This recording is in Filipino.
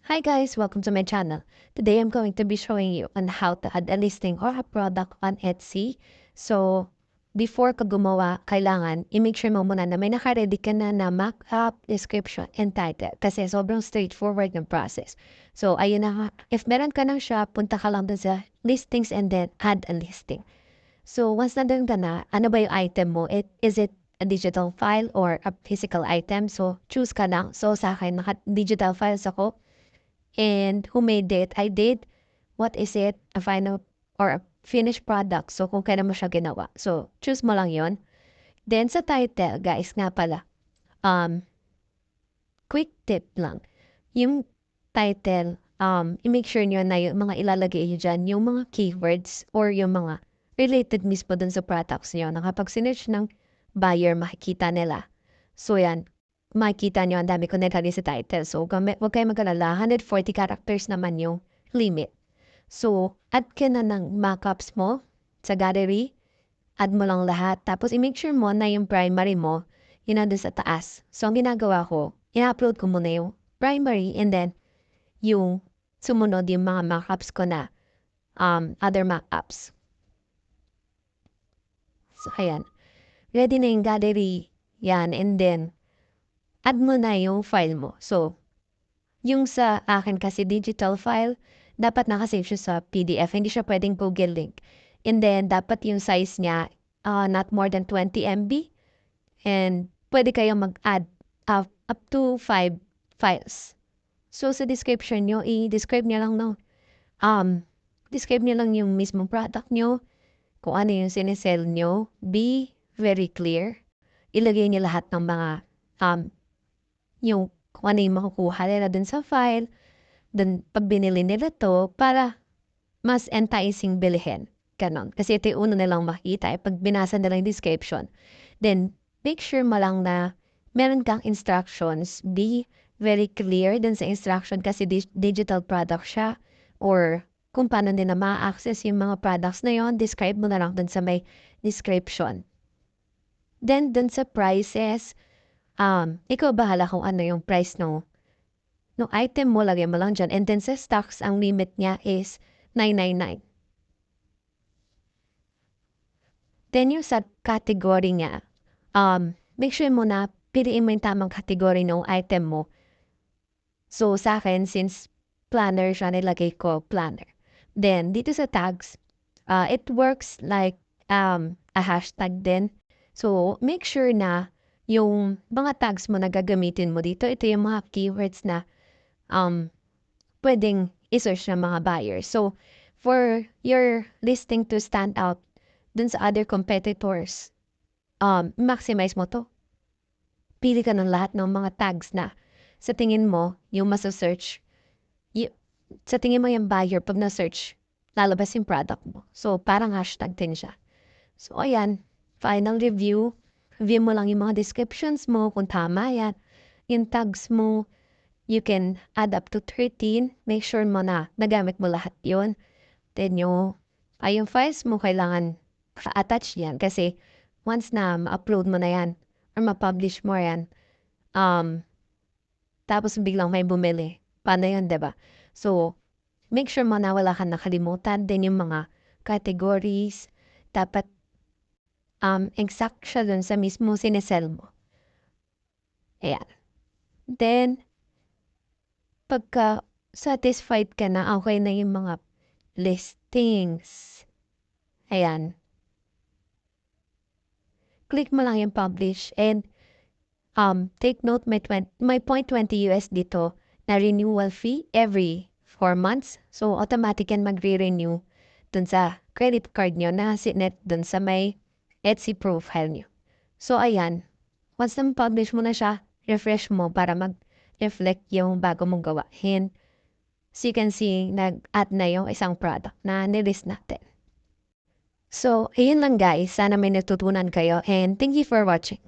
Hi guys, welcome to my channel. Today I'm going to be showing you on how to add a listing or a product on Etsy. So, before ka gumawa, kailangan i-make sure mo muna na may naka-ready ka na markup, description, and title. Kasi sobrang straightforward ng process. So, ayun na nga. If meron ka ng shop, punta ka lang dun sa listings and then add a listing. So, once nandun ka na, ano ba yung item mo? Is it a digital file or a physical item? So, choose ka lang. So, sa akin, naka-digital files ako. And who made it? I did. What is it? A final or a finished product. So, kung kailan mo siya ginawa. So, choose mo lang yon. Then, sa title, guys, nga pala, um, quick tip lang. Yung title, i-make sure nyo na yung mga ilalagay nyo dyan, yung mga keywords or yung mga related mismo dun sa products nyo na kapag sinerch ng buyer, makikita nila. So, yan, makikita nyo ang dami ko nilagay sa title. So, huwag kayo mag-alala, 140 characters naman yung limit. So, add ka na ng markups mo sa gallery, add mo lang lahat. Tapos, i-make sure mo na yung primary mo, yun nandun sa taas. So, ang ginagawa ko, i-upload ko muna yung primary and then yung sumunod yung mga markups ko na other markups. So, ayan. Ready na yung gallery. Yan. And then, add mo na yung file mo. So, yung sa akin kasi digital file, dapat nakasave siya sa PDF. Hindi siya pwedeng Google link. And then, dapat yung size niya not more than 20 MB. And pwede kayong mag-add up to 5 files. So, sa description nyo, i-describe nyo lang no. Describe nyo lang yung mismong product nyo, kung ano yung sinesell nyo. Be very clear. Ilagay nyo lahat ng mga, yung kung ano yung makukuha nila dun sa file, dun pag binili nila to, para mas enticing bilhin. Ganon. Kasi ito yung una nilang makita. Pag binasa nila yung description, then make sure mo lang na meron kang instructions. Be very clear dun sa instruction kasi digital product siya or kung paano din na ma-access yung mga products na yon, describe mo na lang dun sa may description. Then, dun sa prices, ikaw bahala kung ano yung price no item mo, lagyan mo lang dyan. And then sa stocks, ang limit niya is 999. Then yung sa category niya, make sure mo na piliin mo yung tamang category ng item mo. So sa akin, since planner siya, nilagay ko planner. Then dito sa tags, it works like a hashtag din. So make sure na yung mga tags mo na gagamitin mo dito, ito yung mga keywords na pwedeng i-search ng mga buyers. So, for your listing to stand out dun sa other competitors, maximize mo to. Pili ka ng lahat ng mga tags na sa tingin mo, yung masa-search, sa tingin mo yung buyer, pag na-search, lalabas yung product mo. So, parang hashtag din siya. So, ayan, final review. Review mo lang yung mga descriptions mo, kung tama yan. Yung tags mo, you can add up to 13. Make sure mo na nagamit mo lahat yon. Then yung files mo, kailangan attach yan. Kasi once na ma-upload mo na yan, or ma-publish mo yan, tapos biglang may bumili. Paano yun, diba? So, make sure mo na wala kang nakalimutan. Then yung mga categories, dapat exact siya dun sa mismo sinesell mo. Ayan. Then, pagka satisfied ka na, okay na yung mga listings. Ayan. Click mo lang yung publish and take note may 0.20 US dito na renewal fee every 4 months. So, automatic yan magre-renew dun sa credit card nyo na sinet dun sa may Etsy profile nyo. So, ayan. Once na publish mo na siya, refresh mo para mag-reflect yung bago mong gawain. So, you can see, nag-add na yung isang product na nilist natin. So, ayun lang guys. Sana may natutunan kayo and thank you for watching.